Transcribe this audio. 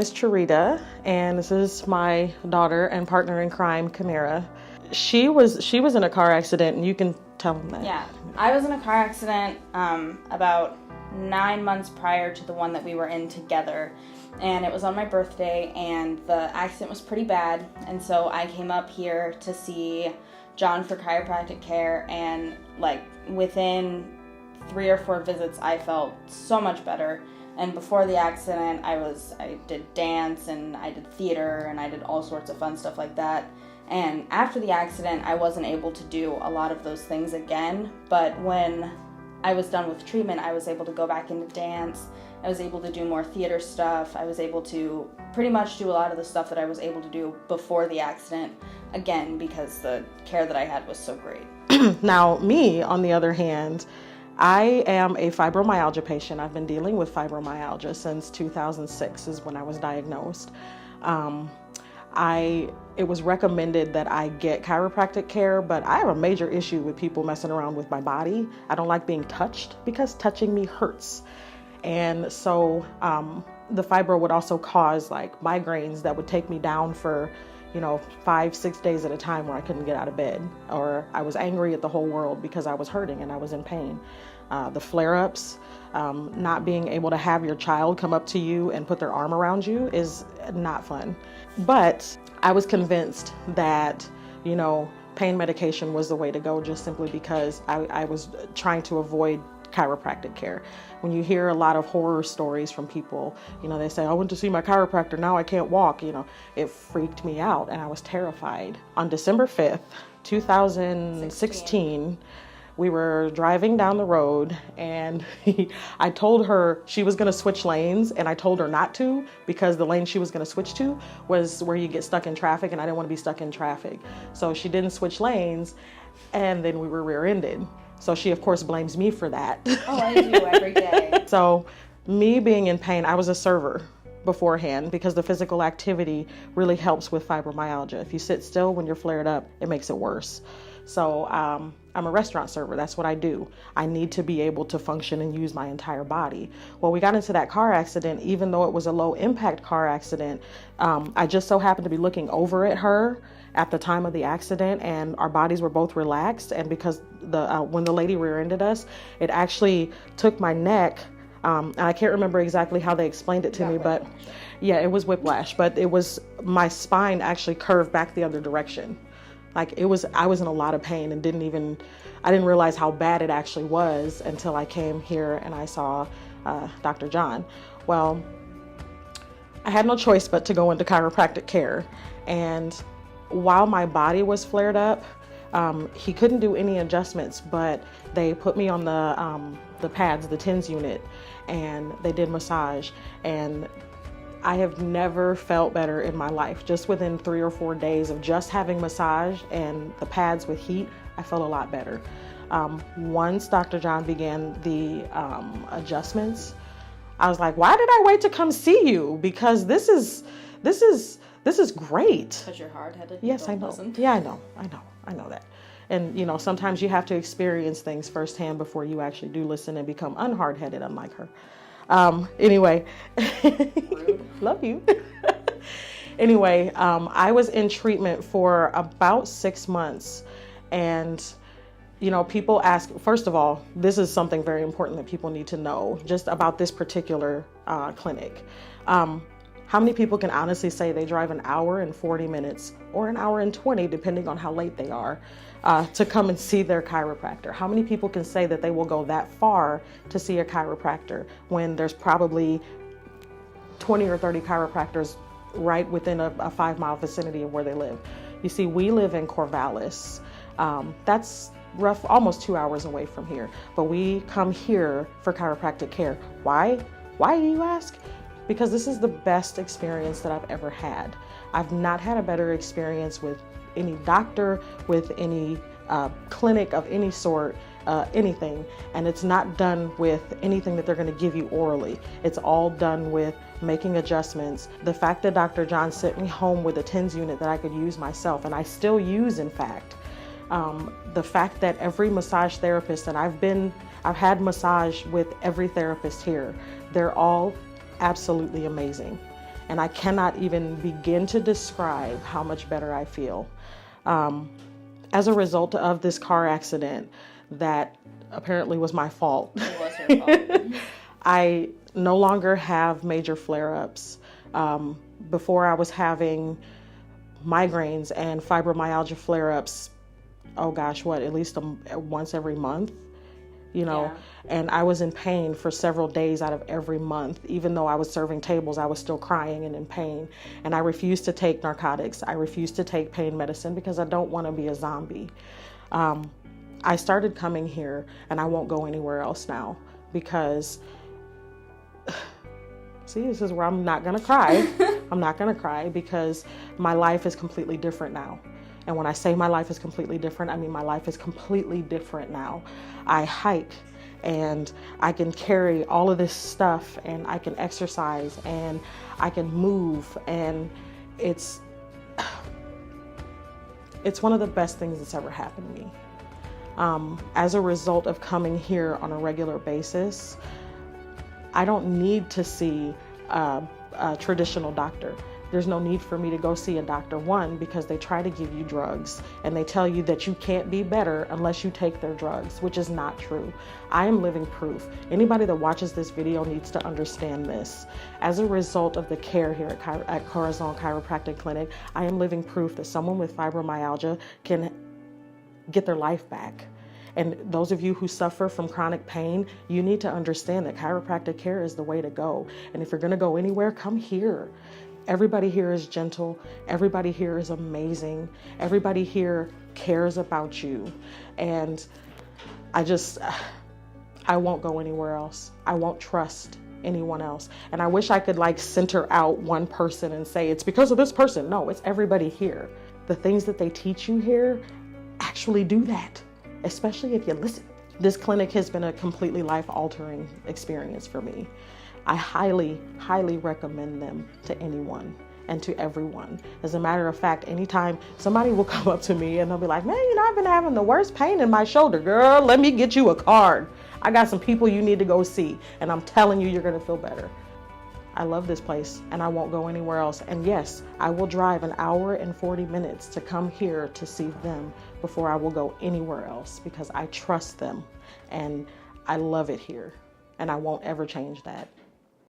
is Charita, and this is my daughter and partner in crime, Kamara. She was in a car accident, and you can tell them that. Yeah, I was in a car accident about 9 months prior to the one that we were in together, and it was on my birthday, and the accident was pretty bad, and so I came up here to see John for chiropractic care, and like within 3 or 4 visits I felt so much better. And before the accident I did dance and I did theater and I did all sorts of fun stuff like that. And after the accident I wasn't able to do a lot of those things again, but when I was done with treatment I was able to go back into dance. I was able to do more theater stuff. I was able to pretty much do a lot of the stuff that I was able to do before the accident again because the care that I had was so great. Now, me, on the other hand, I am a fibromyalgia patient. I've been dealing with fibromyalgia since 2006 is when I was diagnosed. It was recommended that I get chiropractic care, but I have a major issue with people messing around with my body. I don't like being touched because touching me hurts. And so the fibro would also cause like migraines that would take me down for 5-6 days at a time where I couldn't get out of bed, or I was angry at the whole world because I was hurting and I was in pain. The flare-ups, not being able to have your child come up to you and put their arm around you is not fun. But I was convinced that, pain medication was the way to go just simply because I was trying to avoid chiropractic care. When you hear a lot of horror stories from people, they say, I went to see my chiropractor, now I can't walk, it freaked me out and I was terrified. On December 5th, 2016, we were driving down the road and I told her she was going to switch lanes and I told her not to because the lane she was going to switch to was where you get stuck in traffic and I didn't want to be stuck in traffic. So she didn't switch lanes and then we were rear-ended. So she, of course, blames me for that. Oh, I do every day. So me being in pain, I was a server beforehand because the physical activity really helps with fibromyalgia. If you sit still when you're flared up, it makes it worse. So I'm a restaurant server. That's what I do. I need to be able to function and use my entire body. Well, we got into that car accident, even though it was a low impact car accident. I just so happened to be looking over at her at the time of the accident and our bodies were both relaxed. And because when the lady rear-ended us, it actually took my neck. And I can't remember exactly how they explained it to me, but yeah, it was whiplash, but it was my spine actually curved back the other direction. Like I was in a lot of pain and I didn't realize how bad it actually was until I came here and I saw Dr. John. Well, I had no choice but to go into chiropractic care. And while my body was flared up, he couldn't do any adjustments, but they put me on the pads, the TENS unit, and they did massage. And I have never felt better in my life. Just within 3 or 4 days of just having massage and the pads with heat, I felt a lot better. Once Dr. John began the adjustments, I was like, why did I wait to come see you? Because this is great. Because you're hard-headed. Yes, I know. Listen. Yeah, I know that. And sometimes you have to experience things firsthand before you actually do listen and become unhard-headed, unlike her. Anyway, love you. Anyway, I was in treatment for about 6 months, and people ask, first of all, this is something very important that people need to know just about this particular clinic. How many people can honestly say they drive an hour and 40 minutes or an hour and 20, depending on how late they are, to come and see their chiropractor? How many people can say that they will go that far to see a chiropractor when there's probably 20 or 30 chiropractors right within a 5-mile vicinity of where they live? You see, we live in Corvallis. That's almost 2 hours away from here, but we come here for chiropractic care. Why? Why, do you ask? Because this is the best experience that I've ever had. I've not had a better experience with any doctor, with any clinic of any sort, anything. And it's not done with anything that they're going to give you orally. It's all done with making adjustments. The fact that Dr. John sent me home with a TENS unit that I could use myself, and I still use, in fact. The fact that every massage therapist, and I've had massage with every therapist here, they're all absolutely amazing. And I cannot even begin to describe how much better I feel. As a result of this car accident that apparently was my fault. It was her fault. I no longer have major flare-ups. Before I was having migraines and fibromyalgia flare-ups, oh gosh, at least once every month, Yeah. and I was in pain for several days out of every month. Even though I was serving tables, I was still crying and in pain. And I refused to take narcotics. I refused to take pain medicine because I don't want to be a zombie. I started coming here, and I won't go anywhere else now because, see, this is where I'm not going to cry. I'm not going to cry because my life is completely different now. And when I say my life is completely different, I mean my life is completely different now. I hike and I can carry all of this stuff, and I can exercise and I can move, and it's one of the best things that's ever happened to me. As a result of coming here on a regular basis, I don't need to see a traditional doctor. There's no need for me to go see a doctor, one, because they try to give you drugs and they tell you that you can't be better unless you take their drugs, which is not true. I am living proof. Anybody that watches this video needs to understand this. As a result of the care here at Corazon Chiropractic Clinic, I am living proof that someone with fibromyalgia can get their life back. And those of you who suffer from chronic pain, you need to understand that chiropractic care is the way to go. And if you're going to go anywhere, come here. Everybody here is gentle. Everybody here is amazing. Everybody here cares about you. And I won't go anywhere else. I won't trust anyone else. And I wish I could center out one person and say, it's because of this person. No, it's everybody here. The things that they teach you here, actually do that, especially if you listen. This clinic has been a completely life-altering experience for me. I highly, highly recommend them to anyone and to everyone. As a matter of fact, anytime somebody will come up to me and they'll be like, man, I've been having the worst pain in my shoulder. Girl, let me get you a card. I got some people you need to go see, and I'm telling you, you're going to feel better. I love this place, and I won't go anywhere else. And yes, I will drive 1 hour and 40 minutes to come here to see them before I will go anywhere else, because I trust them and I love it here, and I won't ever change that.